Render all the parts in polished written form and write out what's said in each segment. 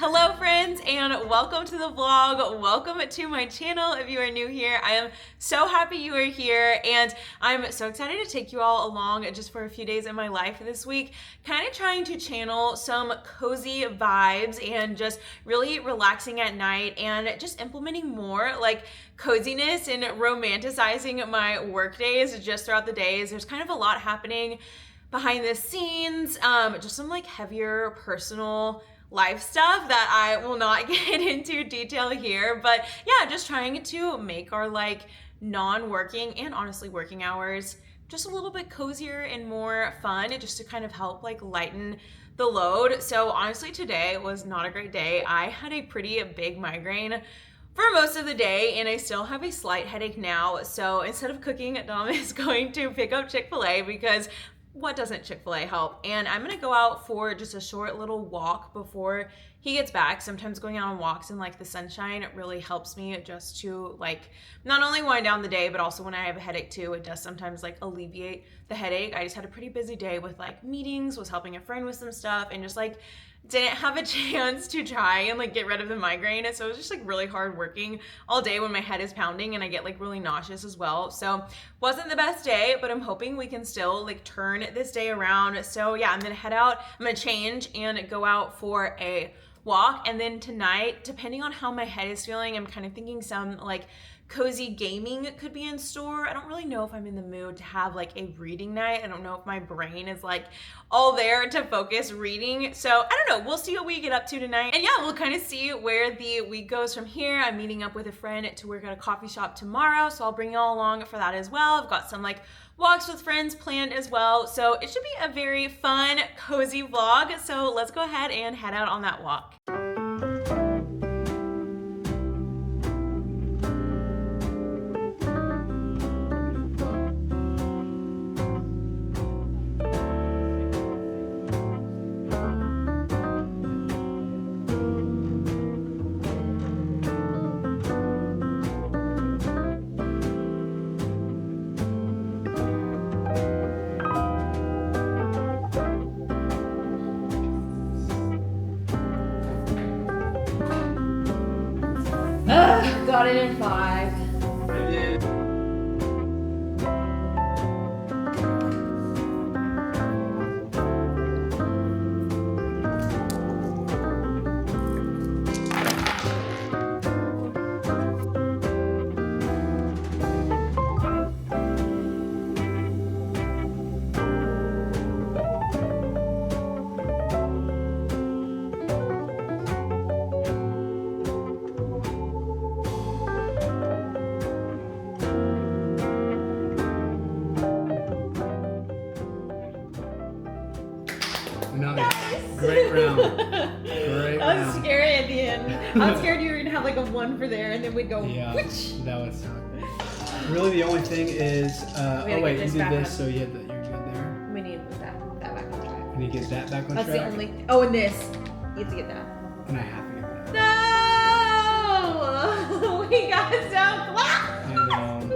Hello friends and welcome to the vlog. Welcome to my channel if you are new here. I am so happy you are here and I'm so excited to take you all along just for a few days in my life this week, kind of trying to channel some cozy vibes and just really relaxing at night and just implementing more like coziness and romanticizing my work days just throughout the days. There's kind of a lot happening behind the scenes, just some like heavier personal life stuff that I will not get into detail here, but yeah, just trying to make our like non-working and honestly working hours just a little bit cozier and more fun, just to kind of help like lighten the load. So honestly, today was not a great day. I had a pretty big migraine for most of the day and I still have a slight headache now. So instead of cooking, Dom is going to pick up Chick-fil-A because what doesn't Chick-fil-A help? And I'm gonna go out for just a short little walk before he gets back. Sometimes going out on walks in like the sunshine really helps me just to like not only wind down the day, but also when I have a headache too, it does sometimes like alleviate the headache. I just had a pretty busy day with like meetings, was helping a friend with some stuff, and just like didn't have a chance to try and like get rid of the migraine. So it was just like really hard working all day when my head is pounding and I get like really nauseous as well. So wasn't the best day, but I'm hoping we can still like turn this day around. So yeah, I'm gonna head out, I'm gonna change and go out for a walk. And then tonight, depending on how my head is feeling, I'm kind of thinking some like cozy gaming could be in store. I don't really know if I'm in the mood to have like a reading night. I don't know if my brain is like all there to focus reading. So I don't know, we'll see what we get up to tonight. And yeah, we'll kind of see where the week goes from here. I'm meeting up with a friend to work at a coffee shop tomorrow, so I'll bring you all along for that as well. I've got some like walks with friends planned as well. So it should be a very fun, cozy vlog. So let's go ahead and head out on that walk. Got it in 5. I did. Nice. Great round. Great I was round. scary at the end. I was scared you were gonna have like a 1 for there and then we'd go Yeah, whoosh. that would suck. Really, the only thing is, oh get wait, you this did back this, on. so you had that. You're good there. We need that back on track. And you get that back on That's track. the only. Oh, and this. You have to get that. And I have to get that. No! We got so close! I know.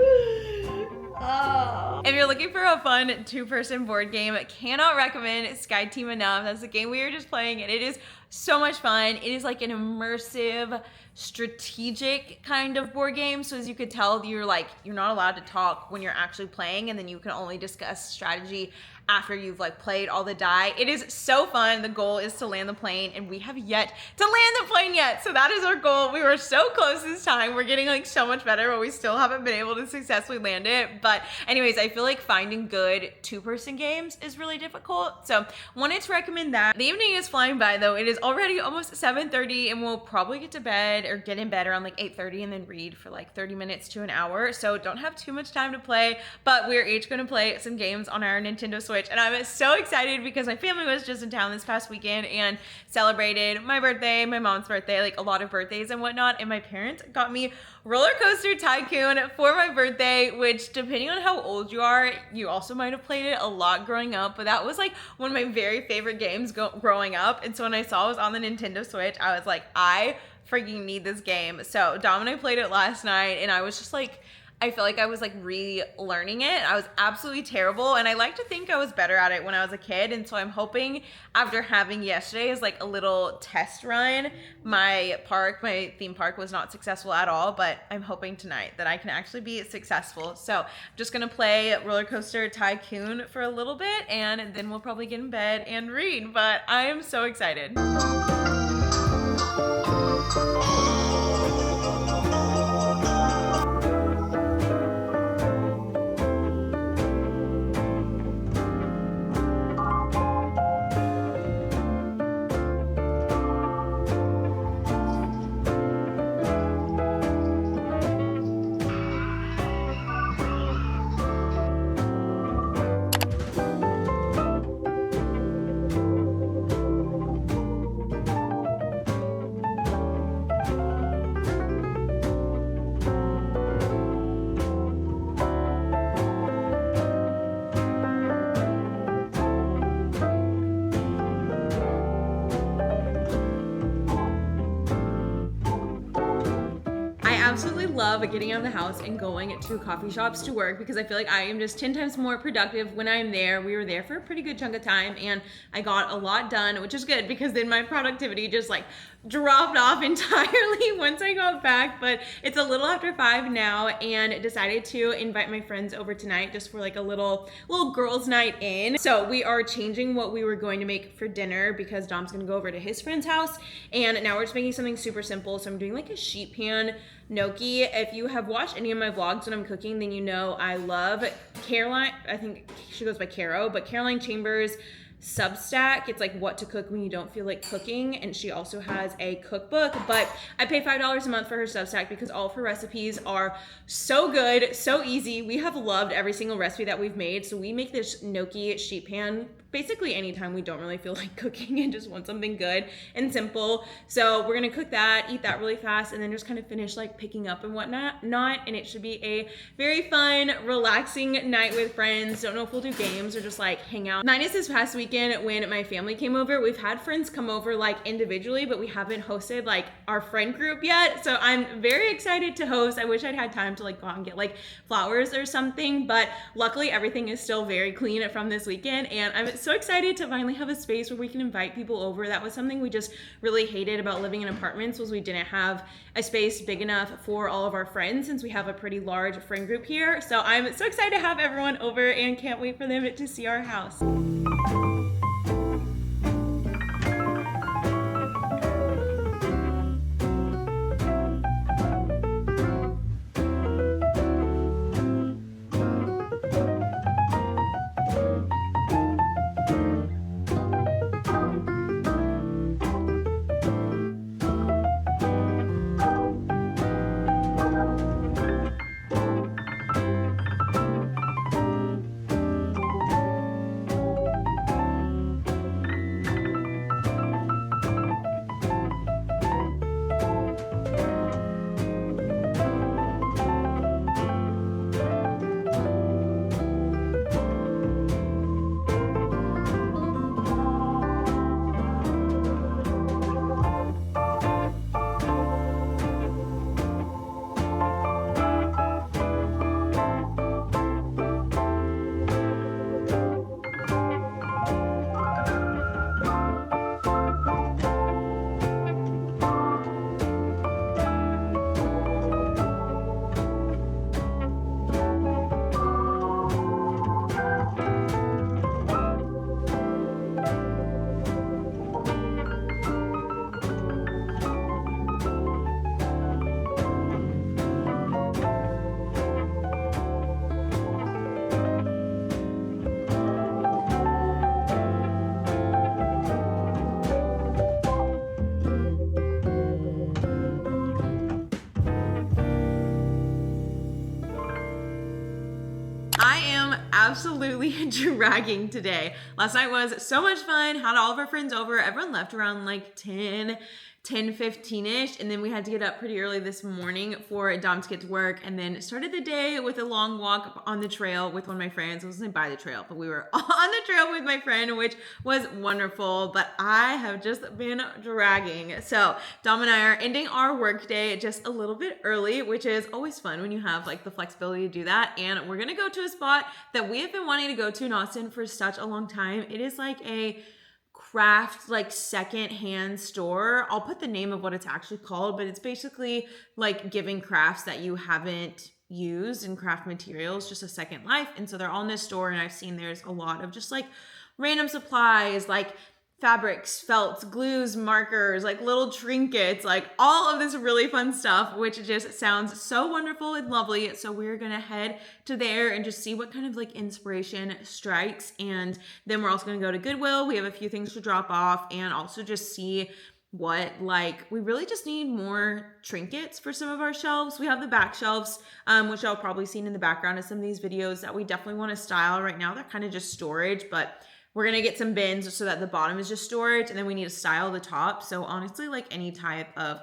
Oh. If you're looking for a fun 2-person board game, cannot recommend Sky Team enough. That's the game we were just playing and it is so much fun. It is like an immersive, strategic kind of board game. So as you could tell, you're not allowed to talk when you're actually playing, and then you can only discuss strategy after you've like played all the die. It is so fun. The goal is to land the plane and we have yet to land the plane yet. So that is our goal. We were so close this time. We're getting like so much better, but we still haven't been able to successfully land it. But anyways, I feel like finding good 2-person games is really difficult. So wanted to recommend that. The evening is flying by though. It is already almost 7:30 and we'll probably get to bed or get in bed around like 8:30 and then read for like 30 minutes to an hour. So don't have too much time to play, but we're each gonna play some games on our Nintendo Switch. And I'm so excited because my family was just in town this past weekend and celebrated my birthday, my mom's birthday, like a lot of birthdays and whatnot. And my parents got me Roller Coaster Tycoon for my birthday, which depending on how old you are, you also might have played it a lot growing up, but that was like one of my very favorite games growing up. And so when I saw it was on the Nintendo Switch, I was like, I freaking need this game. So Dom and I played it last night and I was just like, I feel like I was like relearning it. I was absolutely terrible, and I like to think I was better at it when I was a kid. And so I'm hoping after having yesterday as like a little test run, my theme park was not successful at all, but I'm hoping tonight that I can actually be successful. So I'm just gonna play Roller Coaster Tycoon for a little bit, and then we'll probably get in bed and read. But I am so excited. Absolutely love getting out of the house and going to coffee shops to work because I feel like I am just 10 times more productive when I'm there. We were there for a pretty good chunk of time and I got a lot done, which is good because then my productivity just like dropped off entirely once I got back. But it's a little after 5 now and decided to invite my friends over tonight just for like a little girls' night in. So we are changing what we were going to make for dinner because Dom's gonna go over to his friend's house, and now we're just making something super simple. So I'm doing like a sheet pan gnocchi. If you have watched any of my vlogs when I'm cooking, then you know I love Caroline, I think she goes by Caro, but Caroline Chambers' Substack. It's like what to cook when you don't feel like cooking, and she also has a cookbook. But I pay $5 a month for her Substack because all of her recipes are so good, so easy. We have loved every single recipe that we've made. So we make this gnocchi sheet pan basically anytime we don't really feel like cooking and just want something good and simple. So we're gonna cook that, eat that really fast, and then just kind of finish like picking up and whatnot. And it should be a very fun, relaxing night with friends. Don't know if we'll do games or just like hang out. Minus this past weekend when my family came over. We've had friends come over like individually, but we haven't hosted like our friend group yet. So I'm very excited to host. I wish I'd had time to like go out and get like flowers or something, but luckily everything is still very clean from this weekend, and I'm so excited to finally have a space where we can invite people over. That was something we just really hated about living in apartments, was we didn't have a space big enough for all of our friends since we have a pretty large friend group here. So I'm so excited to have everyone over and can't wait for them to see our house. Absolutely dragging today. Last night was so much fun, had all of our friends over. Everyone left around like 10 10:15ish, and then we had to get up pretty early this morning for Dom to get to work, and then started the day with a long walk on the trail with one of my friends. It wasn't by the trail, but we were on the trail with my friend, which was wonderful. But I have just been dragging. So Dom and I are ending our work day just a little bit early, which is always fun when you have like the flexibility to do that. And we're gonna go to a spot that we have been wanting to go to in Austin for such a long time. It is like a craft like second-hand store. I'll put the name of what it's actually called, but it's basically like giving crafts that you haven't used and craft materials just a second life. And so they're all in this store, and I've seen there's a lot of just like random supplies like fabrics, felts, glues, markers, like little trinkets, like all of this really fun stuff, which just sounds so wonderful and lovely. So we're gonna head to there and just see what kind of like inspiration strikes. And then we're also gonna go to Goodwill. We have a few things to drop off, and also just see what, like, we really just need more trinkets for some of our shelves. We have the back shelves, which I'll probably seen in the background of some of these videos, that we definitely want to style. Right now they're kind of just storage, but we're going to get some bins so that the bottom is just storage, and then we need to style the top. So honestly, like any type of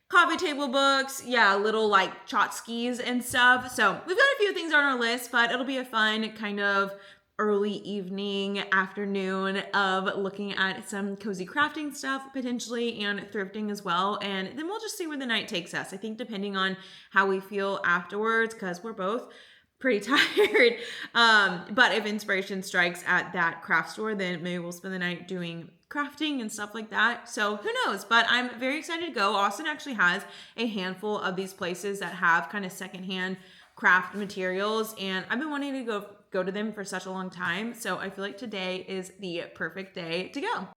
coffee table books, yeah, little like tchotchkes and stuff. So we've got a few things on our list, but it'll be a fun kind of early evening, afternoon of looking at some cozy crafting stuff potentially, and thrifting as well. And then we'll just see where the night takes us. I think depending on how we feel afterwards, because we're both pretty tired. But if inspiration strikes at that craft store, then maybe we'll spend the night doing crafting and stuff like that. So who knows? But I'm very excited to go. Austin actually has a handful of these places that have kind of secondhand craft materials, and I've been wanting to go to them for such a long time. So I feel like today is the perfect day to go.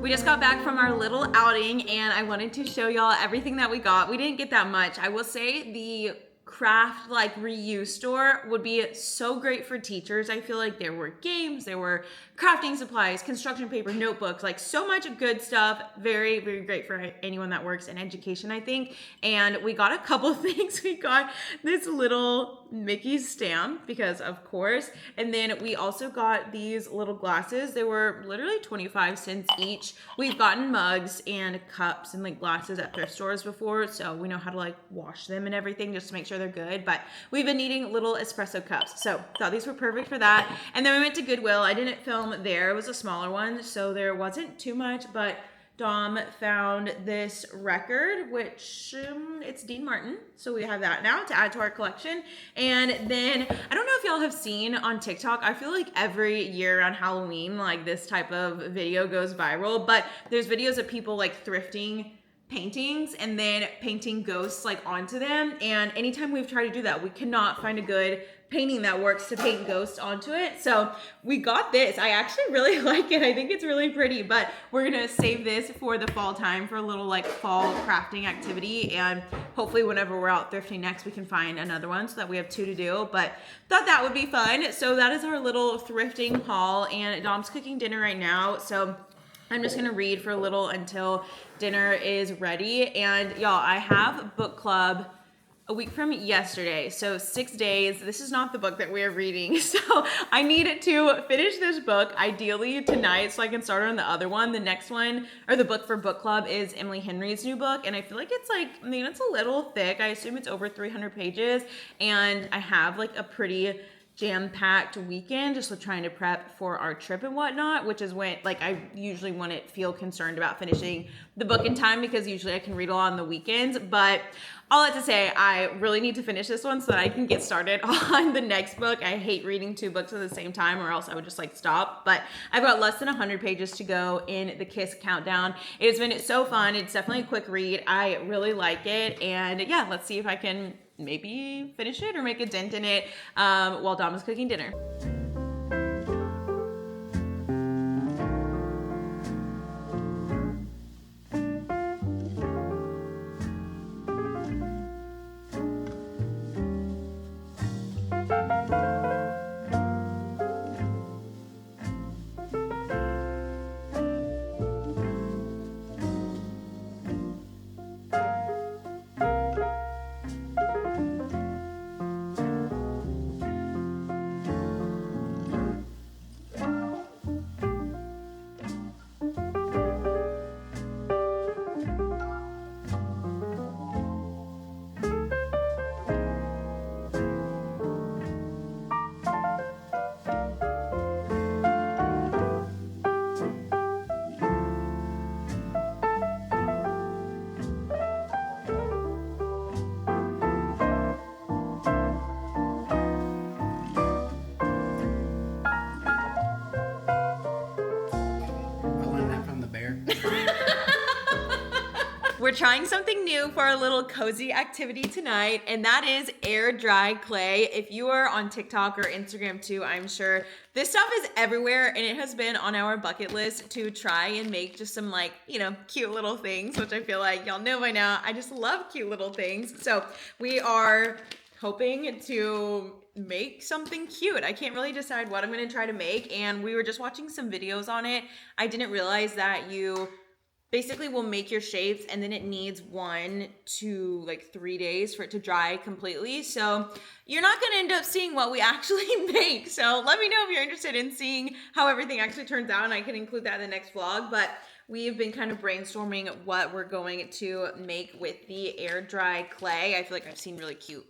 We just got back from our little outing, and I wanted to show y'all everything that we got. We didn't get that much. I will say the craft like reuse store would be so great for teachers. I feel like there were games, there were crafting supplies, construction paper, notebooks, like so much good stuff. Very, very great for anyone that works in education, I think. And we got a couple things. We got this little Mickey stamp, because of course, and then we also got these little glasses. They were literally 25 cents each. We've gotten mugs and cups and like glasses at thrift stores before, so we know how to like wash them and everything just to make sure they're good. But we've been needing little espresso cups, so thought these were perfect for that. And then we went to Goodwill. I didn't film there. It was a smaller one, so there wasn't too much, but Dom found this record, which it's Dean Martin. So we have that now to add to our collection. And then I don't know if y'all have seen on TikTok, I feel like every year around Halloween, like this type of video goes viral, but there's videos of people like thrifting paintings and then painting ghosts like onto them. And anytime we've tried to do that, we cannot find a good painting that works to paint ghosts onto it. So we got this. I actually really like it. I think it's really pretty, but we're gonna save this for the fall time for a little like fall crafting activity. And hopefully whenever we're out thrifting next, we can find another one so that we have two to do, but thought that would be fun. So that is our little thrifting haul, and Dom's cooking dinner right now. So I'm just gonna read for a little until dinner is ready. And y'all, I have book club a week from yesterday, so 6 days. This is not the book that we're reading, so I need to finish this book ideally tonight so I can start on the other one. The next one, or the book for book club, is Emily Henry's new book, and I feel like it's like, I mean, it's a little thick. I assume it's over 300 pages, and I have like a pretty jam-packed weekend just with trying to prep for our trip and whatnot, which is when like I usually wouldn't feel concerned about finishing the book in time, because usually I can read a lot on the weekends. But all that to say, I really need to finish this one so that I can get started on the next book. I hate reading two books at the same time, or else I would just like stop. But I've got less than 100 pages to go in the Kiss Countdown. It has been so fun. It's definitely a quick read. I really like it. And yeah, let's see if I can maybe finish it or make a dent in it while Dom is cooking dinner. We're trying something new for our little cozy activity tonight, and that is air dry clay. If you are on TikTok or Instagram too, I'm sure this stuff is everywhere, and it has been on our bucket list to try and make just some like, cute little things, which I feel like y'all know by now. I just love cute little things. So we are hoping to make something cute. I can't really decide what I'm going to try to make, and we were just watching some videos on it. I didn't realize that you basically will make your shapes and then it needs 1 to 3 days for it to dry completely. So you're not going to end up seeing what we actually make. So let me know if you're interested in seeing how everything actually turns out, and I can include that in the next vlog. But we've been kind of brainstorming what we're going to make with the air dry clay. I feel like I've seen really cute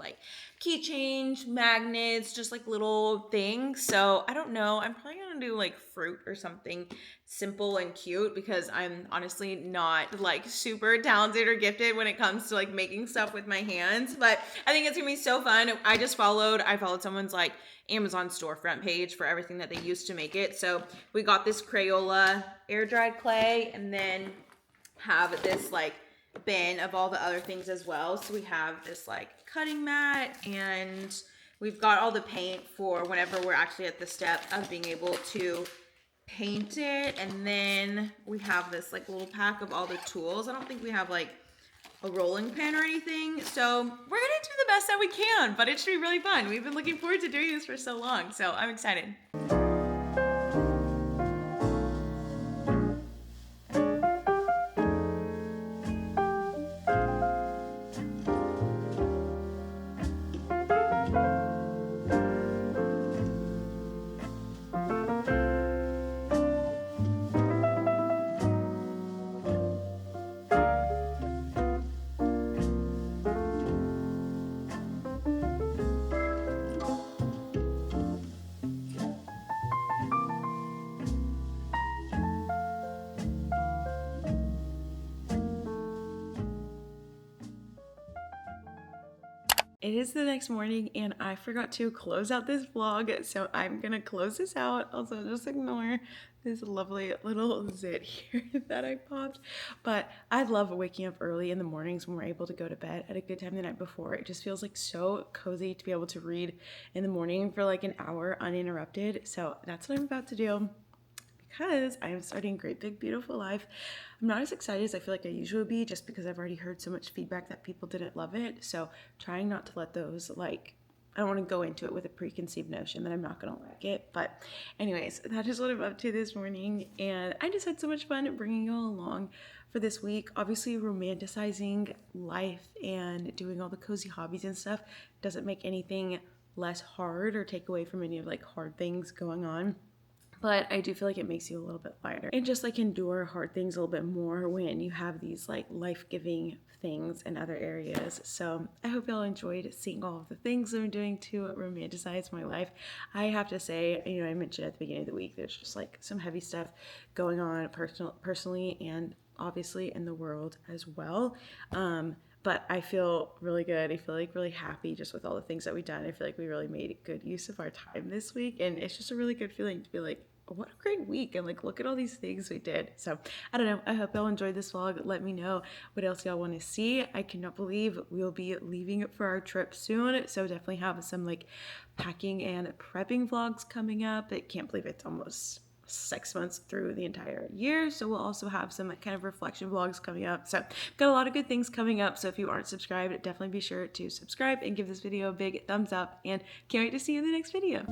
keychains, magnets, just little things. So I don't know. I'm probably gonna do fruit or something simple and cute, because I'm honestly not super talented or gifted when it comes to making stuff with my hands. But I think it's gonna be so fun. I followed someone's Amazon storefront page for everything that they used to make it. So we got this Crayola air dried clay, and then have this bin of all the other things as well. So we have this cutting mat, and we've got all the paint for whenever we're actually at the step of being able to paint it. And then we have this little pack of all the tools. I don't think we have a rolling pin or anything, so we're gonna do the best that we can, but it should be really fun. We've been looking forward to doing this for so long, so I'm excited. It is the next morning, and I forgot to close out this vlog, so I'm gonna close this out. Also, just ignore this lovely little zit here that I popped. But I love waking up early in the mornings when we're able to go to bed at a good time the night before. It just feels so cozy to be able to read in the morning for an hour uninterrupted. So that's what I'm about to do, because I am starting Great Big Beautiful Life. I'm not as excited as I feel like I usually be, just because I've already heard so much feedback that people didn't love it. So trying not to let those I don't want to go into it with a preconceived notion that I'm not going to like it. But anyways, that is what I'm up to this morning, and I just had so much fun bringing you all along for this week. Obviously, romanticizing life and doing all the cozy hobbies and stuff doesn't make anything less hard or take away from any of hard things going on. But I do feel like it makes you a little bit lighter and just endure hard things a little bit more when you have these life-giving things in other areas. So I hope y'all enjoyed seeing all of the things I'm doing to romanticize my life. I have to say, I mentioned at the beginning of the week, there's just some heavy stuff going on personally and obviously in the world as well. But I feel really good. I feel really happy just with all the things that we've done. I feel like we really made good use of our time this week, and it's just a really good feeling to be what a great week, and look at all these things we did. So I don't know, I hope y'all enjoyed this vlog. Let me know what else y'all want to see. I cannot believe we'll be leaving for our trip soon, so definitely have some packing and prepping vlogs coming up. I can't believe it's almost 6 months through the entire year. So we'll also have some kind of reflection vlogs coming up. So got a lot of good things coming up. So if you aren't subscribed, definitely be sure to subscribe and give this video a big thumbs up, and can't wait to see you in the next video.